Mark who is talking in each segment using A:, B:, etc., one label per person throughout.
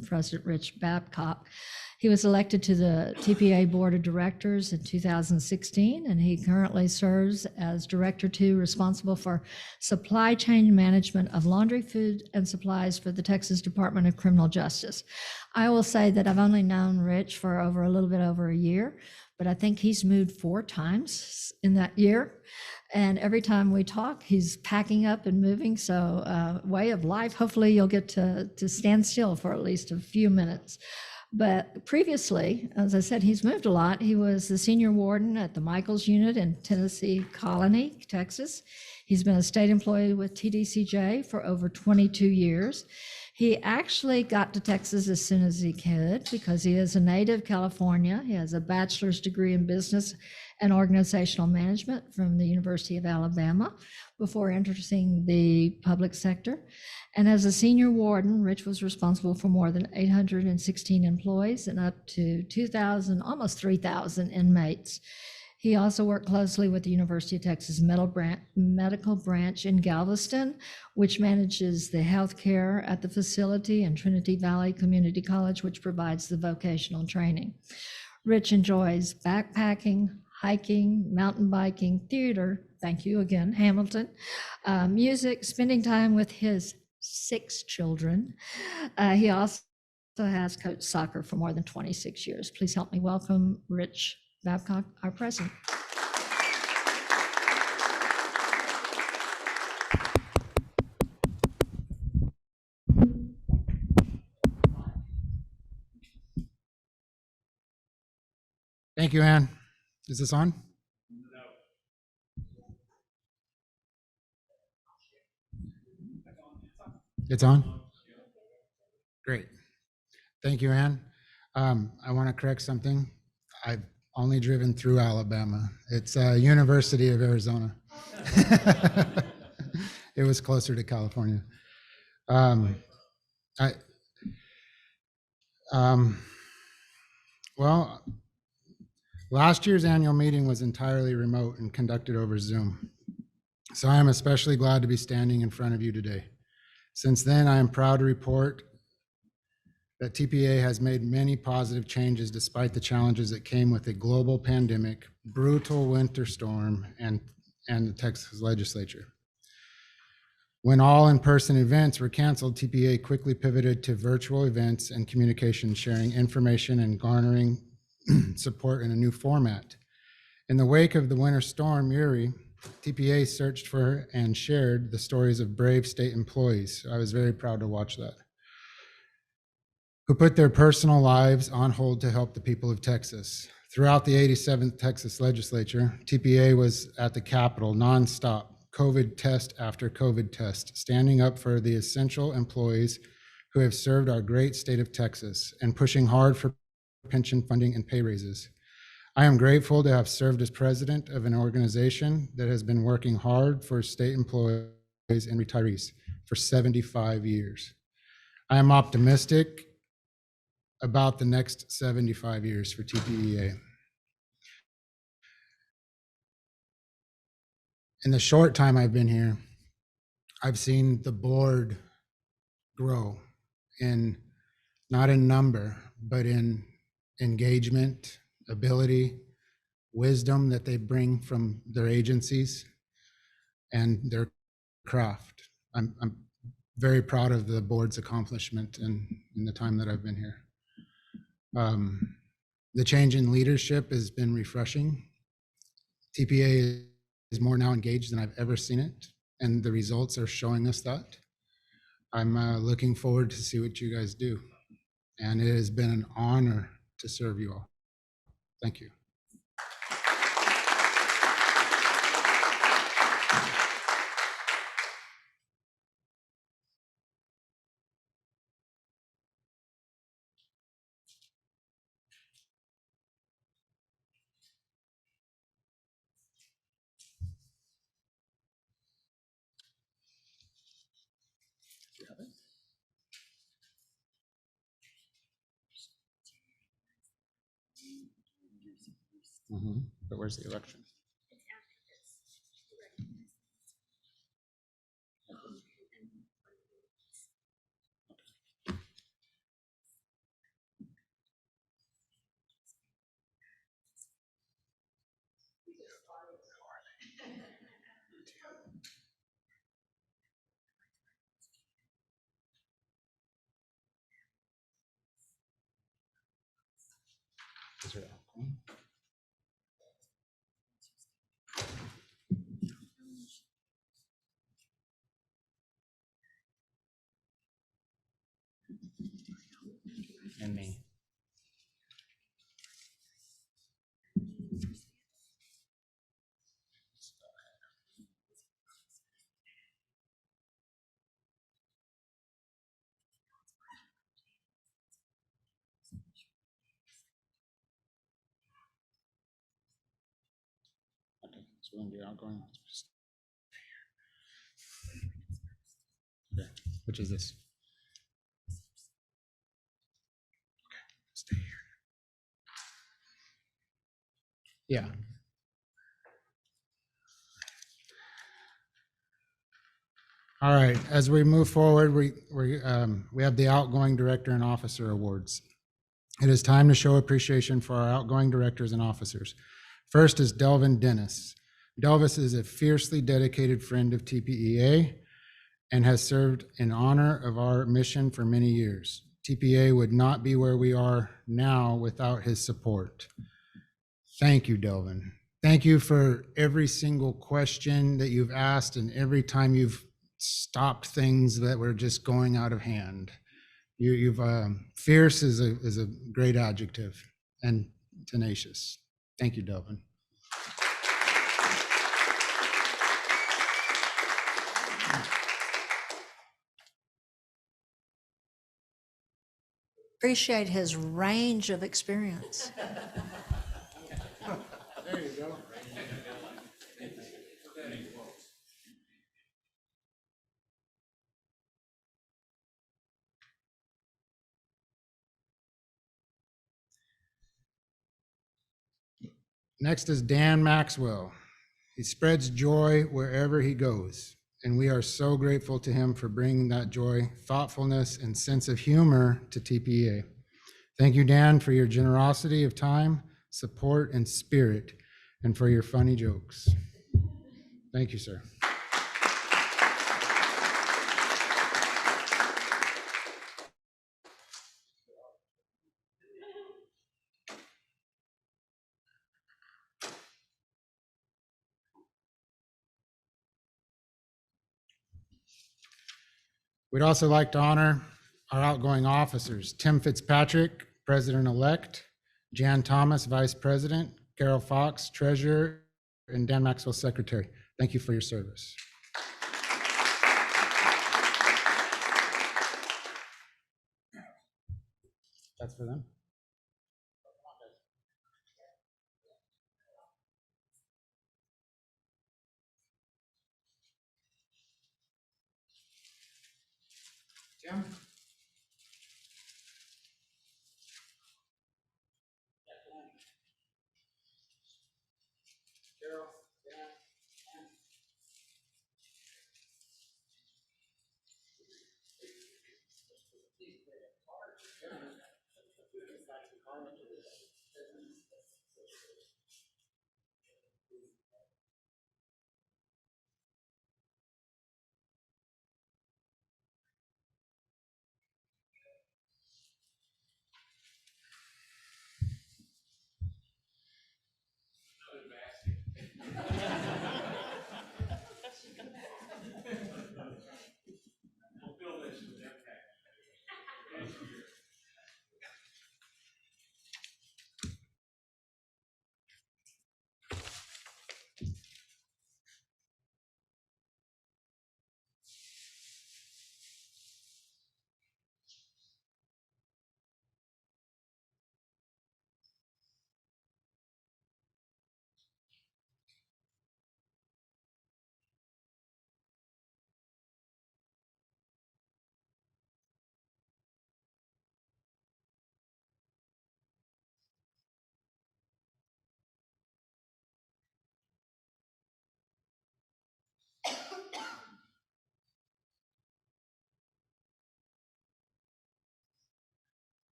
A: from President Rich Babcock. He was elected to the TPEA Board of Directors in 2016, and he currently serves as Director 2, responsible for supply chain management of laundry, food, and supplies for the Texas Department of Criminal Justice. I will say that I've only known Rich for a little bit over a year, but I think he's moved 4 times in that year. And every time we talk, he's packing up and moving. So way of life, hopefully you'll get to stand still for at least a few minutes. But previously, as I said, he's moved a lot. He was the senior warden at the Michaels unit in Tennessee Colony, Texas. He's been a state employee with TDCJ for over 22 years. He actually got to Texas as soon as he could because he is a native California. He has a bachelor's degree in business and organizational management from the University of Alabama before entering the public sector. And as a senior warden, Rich was responsible for more than 816 employees and up to 2,000, almost 3,000 inmates. He also worked closely with the University of Texas Medical Branch in Galveston, which manages the healthcare at the facility, and Trinity Valley Community College, which provides the vocational training. Rich enjoys backpacking, hiking, mountain biking, theater, thank you again, Hamilton, music, spending time with his 6 children. He also has coached soccer for more than 26 years. Please help me welcome Rich Babcock, our president.
B: Thank you, Ann. Is this on? No. It's on? Great. Thank you, Ann. I want to correct something. I've only driven through Alabama. It's University of Arizona. It was closer to California. Well, last year's annual meeting was entirely remote and conducted over Zoom. So I am especially glad to be standing in front of you today. Since then, I am proud to report that TPEA has made many positive changes despite the challenges that came with a global pandemic, brutal winter storm, and the Texas legislature. When all in-person events were canceled, TPEA quickly pivoted to virtual events and communication, sharing information and garnering support in a new format. In the wake of the winter storm Uri, TPEA searched for and shared the stories of brave state employees. I was very proud to watch that, who put their personal lives on hold to help the people of Texas. Throughout the 87th Texas legislature, TPEA was at the Capitol nonstop, COVID test after COVID test, standing up for the essential employees who have served our great state of Texas and pushing hard for pension funding and pay raises. I am grateful to have served as president of an organization that has been working hard for state employees and retirees for 75 years. I am optimistic about the next 75 years for TPEA. In the short time I've been here, I've seen the board grow not in number, but in engagement, ability, wisdom that they bring from their agencies and their craft. I'm very proud of the board's accomplishment in the time that I've been here. The change in leadership has been refreshing. TPEA is more now engaged than I've ever seen it, and the results are showing us that. I'm looking forward to see what you guys do, and it has been an honor to serve you all. Thank you. But where's the election? Is there outgoing? And me. Okay, so we're gonna do outgoing. Okay, which is this? Stay here. Yeah. All right, as we move forward, we have the outgoing director and officer awards. It is time to show appreciation for our outgoing directors and officers. First is Delvin Dennis. Delvis is a fiercely dedicated friend of TPEA and has served in honor of our mission for many years. TPEA would not be where we are now without his support. Thank you, Delvin. Thank you for every single question that you've asked and every time you've stopped things that were just going out of hand. Fierce is a great adjective, and tenacious. Thank you, Delvin.
A: Appreciate his range of experience.
B: There you go. Next is Dan Maxwell. He spreads joy wherever he goes, and we are so grateful to him for bringing that joy, thoughtfulness, and sense of humor to TPEA. Thank you, Dan, for your generosity of time, support, and spirit, and for your funny jokes. Thank you, sir. We'd also like to honor our outgoing officers, Tim Fitzpatrick, President-elect, Jan Thomas, Vice President, Carol Fox, Treasurer, and Dan Maxwell, Secretary. Thank you for your service. That's for them. Tim? Carol?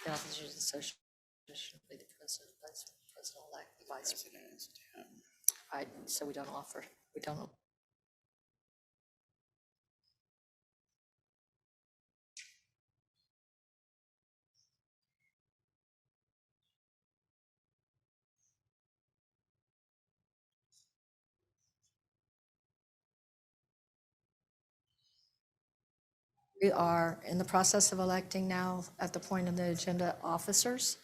A: The officers association. Should be the president, vice president-elect, the vice.
C: President is Tim.
A: Right, so we don't. We are in the process of electing now at the point of the agenda officers.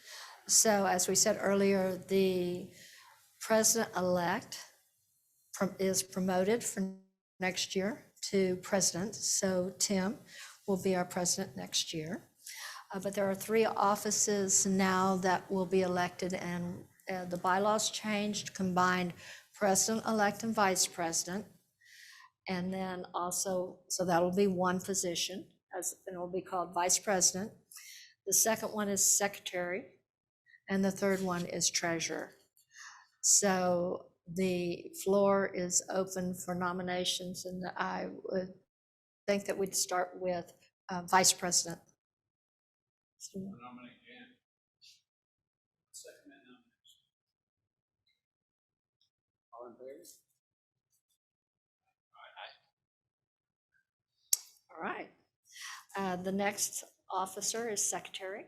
A: So as we said earlier, the president-elect is promoted for next year to president. So Tim will be our president next year. But there are 3 offices now that will be elected, and the bylaws changed, combined president-elect and vice president. And then also, so that'll be 1 position, and it'll be called vice president. The second one is secretary, and the third one is treasurer. So the floor is open for nominations, and I would think that we'd start with vice president.
C: Nominate Jan. Second that nomination. All in favor?
A: All right. The next officer is secretary.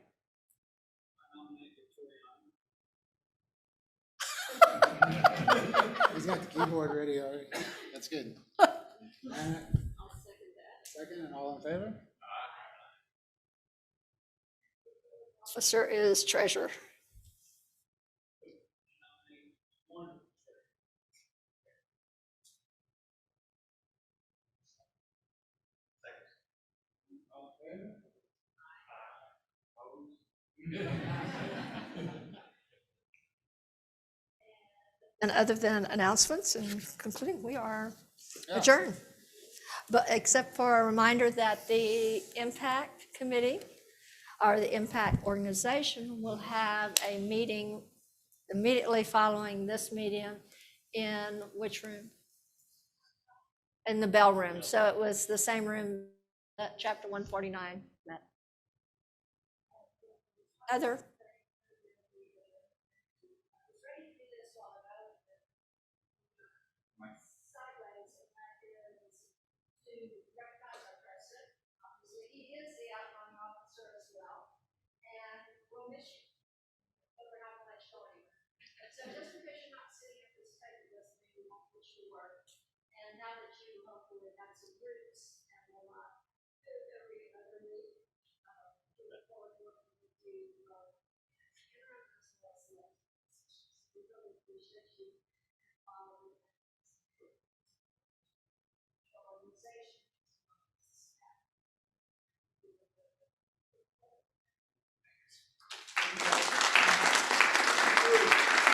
C: I nominate Victoria.
B: He's got the keyboard ready already. That's good.
A: I'll second that.
B: Second, and all in favor?
A: Officer is treasurer. And other than announcements and concluding, we are adjourned. But except for a reminder that the Impact Committee or the Impact Organization will have a meeting immediately following this meeting in which room? In the bell room. So it was the same room that chapter 149 met. Other? He is the outgoing officer as well, and we'll miss you, but we're not gonna let you go anywhere. So just because you're not sitting at this table doesn't mean we won't push your work. And now that you hopefully have some roots